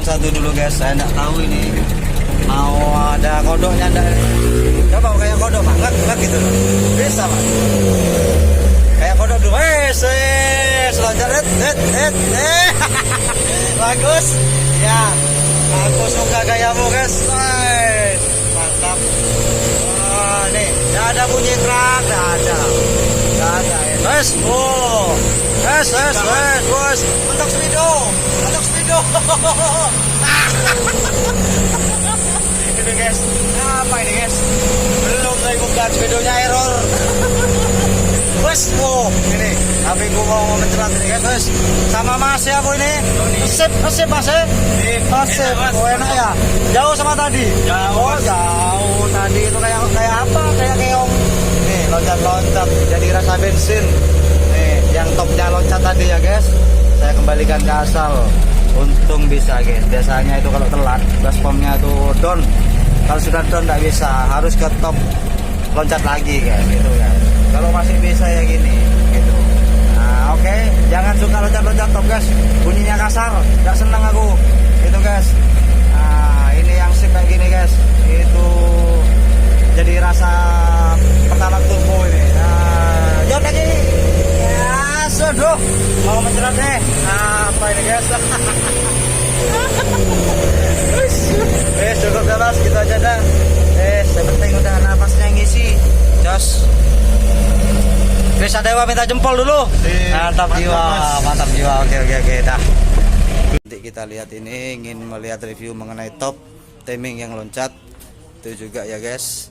satu dulu guys, saya nggak tahu ini mau ada kodoknya enggak. Coba kayak kodok banget gitu loh. Bisa Pak. Kayak kodok dulu. Loncat bagus. Ya. Aku suka gayamu guys. Mantap. Nih, enggak ada bunyi truk, enggak ada. Wes. Bos. Untuk speedo. Ini guys, apa ini guys? Belum saya buka speedonya error. Wes, ini HP gua mau mencerat ini guys, wes. Sama Mas ya aku ini. Sip Mas ya. Sip. Oh, enak ya. Jauh sama tadi. Jauh tadi itu kayak apa? Kayak keong. Nih, loncat. Jadi rasa bensin. Nih, yang topnya loncat tadi ya guys. Saya kembalikan ke asal. Untung bisa guys. Biasanya itu kalau telat baspomnya tuh down. Kalau sudah down nggak bisa, harus ke top loncat lagi guys gitu guys. Kalau masih bisa ya gini gitu. Nah, oke. Jangan suka loncat top guys. Bunyinya kasar, nggak seneng aku gitu guys. Nah, ini yang sip kayak gini guys. Itu jadi rasa pertama turbo ini. Nah, jauh lagi. Ya, sudah mau mencerat nih. Nah, apa ini guys? Cukup dah mas, gitu aja dah. Yang penting udah napasnya ngisi. Jos. Bisa Dewa minta jempol dulu. Mantap jiwa. Oke dah. Nanti kita lihat ini, ingin melihat review mengenai top timing yang loncat. Itu juga ya guys.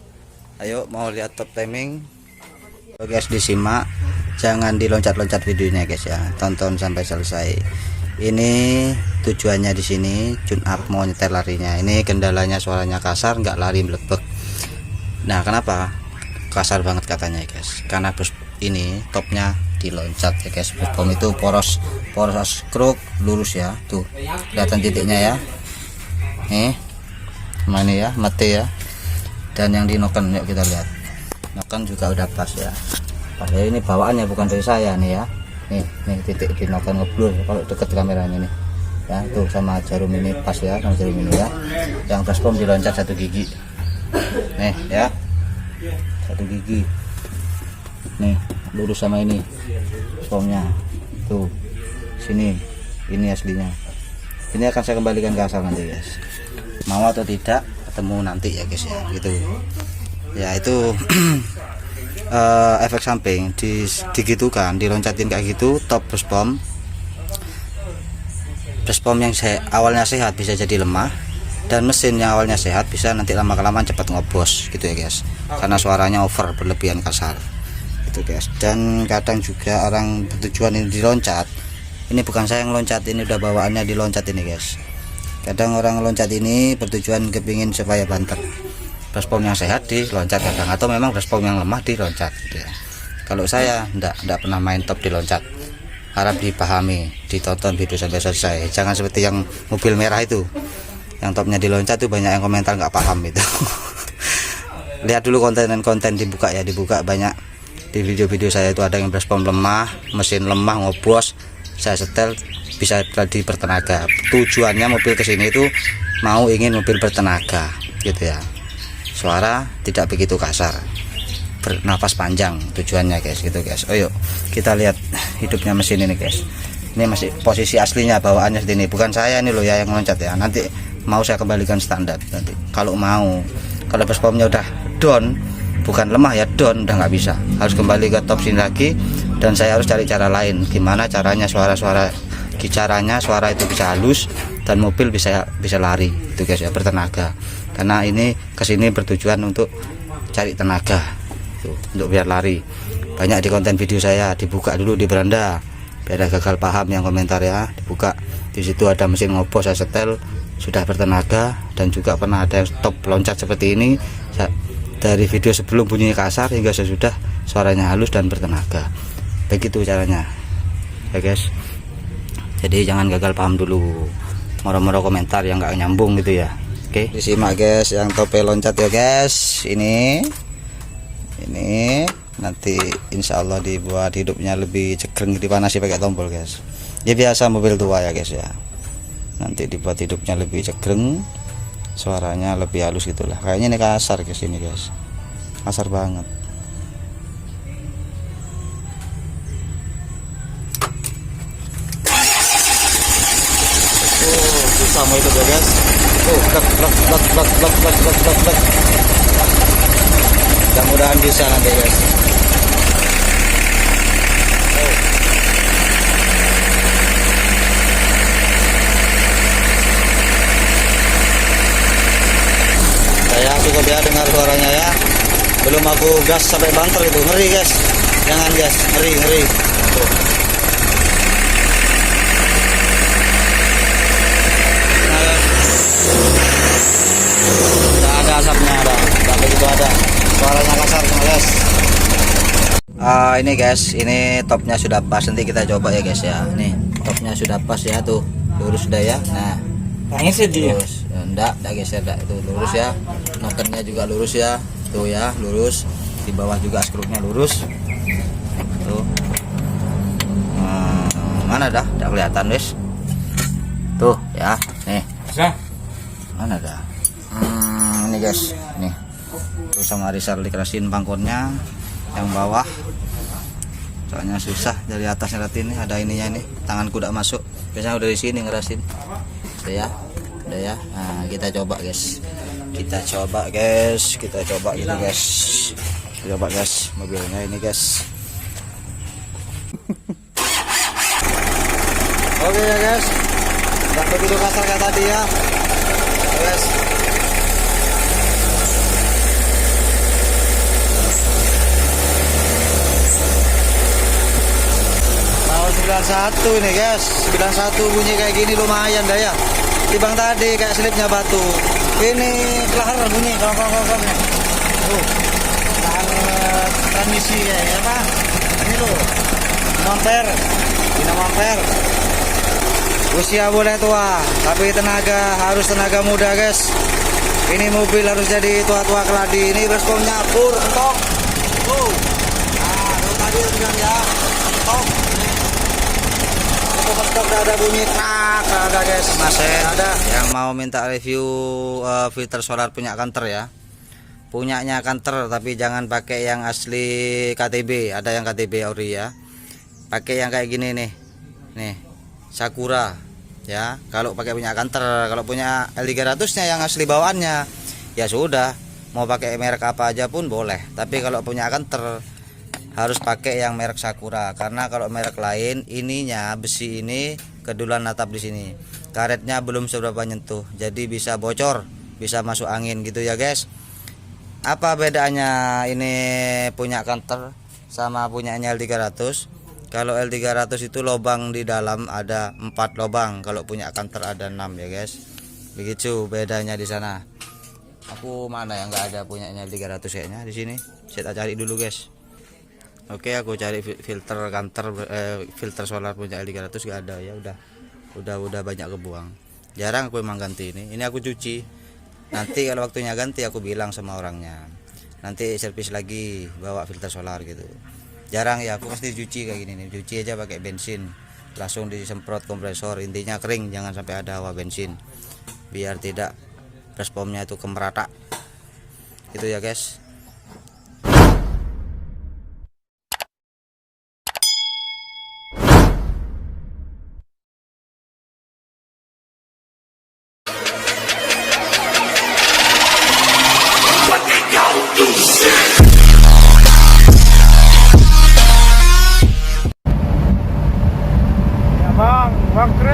Ayo mau lihat top timing. Oke guys, disimak. Jangan diloncat-loncat videonya guys ya. Tonton sampai selesai. Ini tujuannya di sini tune up mau nyetel larinya. Ini kendalanya suaranya kasar, nggak lari melebek. Nah, kenapa kasar banget katanya guys? Karena bus ini topnya diloncat ya guys. Bus itu poros skruk lurus ya. Tuh, kelihatan titiknya ya. Nih, mana ya, mati ya. Dan yang di noken yuk kita lihat. Noken juga udah pas ya. Padahal ini bawaannya bukan dari saya nih ya. Nih titik di noken ngeblur kalau deket kameranya nih ya. Tuh sama jarum ini pas ya, sama jarum ini ya. Yang baspom diloncat 1 gigi nih ya, 1 gigi nih lurus sama ini baspomnya tuh sini. Ini aslinya, ini akan saya kembalikan ke asal nanti guys. Mau atau tidak ketemu nanti ya guys ya gitu ya. Itu efek samping digitukan, diloncatin kayak gitu. Top baspom yang awalnya sehat bisa jadi lemah, dan mesin yang awalnya sehat bisa nanti lama-kelamaan cepat ngobos gitu ya guys, karena suaranya over berlebihan kasar gitu guys. Dan kadang juga orang bertujuan ini diloncat, ini bukan saya yang loncat, ini udah bawaannya diloncat ini guys. Kadang orang loncat ini bertujuan kepingin supaya banter. Baspom yang sehat diloncat kadang, atau memang baspom yang lemah diloncat gitu ya. Kalau saya enggak pernah main top diloncat. Harap dipahami, ditonton video sampai selesai. Jangan seperti yang mobil merah itu, yang topnya diloncat tuh banyak yang komentar nggak paham itu. Lihat dulu konten dibuka ya, dibuka banyak di video-video saya itu. Ada yang baspom lemah, mesin lemah ngobos, saya setel bisa jadi bertenaga. Tujuannya mobil kesini itu mau ingin mobil bertenaga gitu ya. Suara tidak begitu kasar, bernafas panjang tujuannya guys gitu guys. Oh yuk kita lihat hidupnya mesin ini guys. Ini masih posisi aslinya, bawaannya seperti ini. Bukan saya ini loh ya yang loncat ya. Nanti mau saya kembalikan standar nanti kalau mau. Kalau baspomnya udah down, bukan lemah ya, down, udah nggak bisa, harus kembali ke top sini lagi. Dan saya harus cari cara lain, gimana caranya suara itu bisa halus dan mobil bisa lari itu guys ya, bertenaga. Karena ini kesini bertujuan untuk cari tenaga tuh, untuk biar lari. Banyak di konten video saya dibuka dulu di beranda biar gagal paham yang komentar ya. Dibuka di situ ada mesin ngobos, saya setel sudah bertenaga. Dan juga pernah ada yang top loncat seperti ini dari video sebelum bunyinya kasar hingga sesudah suaranya halus dan bertenaga. Begitu caranya ya guys. Jadi jangan gagal paham dulu, moro-moro komentar yang nggak nyambung gitu ya. Oke, disimak guys yang tope loncat ya guys. Ini nanti insya Allah dibuat hidupnya lebih cekreng, dipanasi pakai tombol guys. Ya biasa mobil tua ya guys ya. nanti dibuat hidupnya lebih cegreng, suaranya lebih halus gitulah. Kayaknya ini kasar guys, ini guys, kasar banget. Susah mau itu ya guys. Mudah-mudahan bisa nanti guys. Saya cukup ya dengar suaranya ya. Belum aku gas sampai banter itu, ngeri guys. Jangan gas, ngeri. Tuh. Ada asapnya, ada begitu, ada suaranya kasar guys. Ini guys, ini topnya sudah pas, nanti kita coba ya guys ya. Nih topnya sudah pas ya, tuh lurus sudah ya. Nah sih dia enggak geser, enggak, itu lurus ya. Noketnya juga lurus ya, tuh ya lurus. Di bawah juga skrupnya lurus tuh. Mana dah, enggak kelihatan guys. Tuh ya, nih mana dah. Ini guys, nih terus sama Rizal dikerasin bangkonnya yang bawah, soalnya susah dari atas ngeratin. Nih ada ininya nih, tanganku udah masuk, biasanya udah di sini ngerasin. Udah ya. Nah kita coba guys, kita coba gitu guys. Coba guys mobilnya ini guys. Oke ya guys, nggak begitu kasar kayak tadi ya guys. Tahun 91 ini guys, 91 bunyi kayak gini lumayan dah ya. Tibang tadi kayak selipnya batu. Ini kelahar bunyi kolong-kolongnya. Tuh, transmisi ya apa? Ini loh, dinamo. Usia boleh tua, tapi harus tenaga muda guys. Ini mobil harus jadi tua-tua keladi. Ini responnya pur, entok. Nah, tadi bilang ya, entok. Stok ada bunyi krak, ada guys. Masih ada yang mau minta review filter solar punya Kanter ya. Punyanya Kanter, tapi jangan pakai yang asli KTB. Ada yang KTB ori ya. Pakai yang kayak gini nih. Nih, Sakura ya. Kalau pakai punya Kanter, kalau punya L300-nya yang asli bawaannya ya sudah, mau pakai merek apa aja pun boleh. Tapi kalau punya Kanter harus pakai yang merek Sakura, karena kalau merek lain ininya besi ini kedulan natap di sini, karetnya belum seberapa nyentuh, jadi bisa bocor, bisa masuk angin gitu ya guys. Apa bedanya ini punya Kanter sama punyanya L300? Kalau L300 itu lubang di dalam ada 4 lubang, kalau punya Kanter ada 6 ya guys. Begitu bedanya di sana. Aku mana yang nggak ada punyanya L300 kayaknya di sini. Saya cari dulu guys. Oke, aku cari filter Kanter, filter solar punya L300 gak ada ya. Udah banyak kebuang. Jarang aku emang ganti ini. Ini aku cuci. Nanti kalau waktunya ganti aku bilang sama orangnya. Nanti servis lagi bawa filter solar gitu. Jarang ya, aku pasti cuci kayak gini nih. Cuci aja pakai bensin. Langsung disemprot kompresor, intinya kering, jangan sampai ada hawa bensin. Biar tidak responnya itu kemeratak. Gitu ya guys. Bang Kris.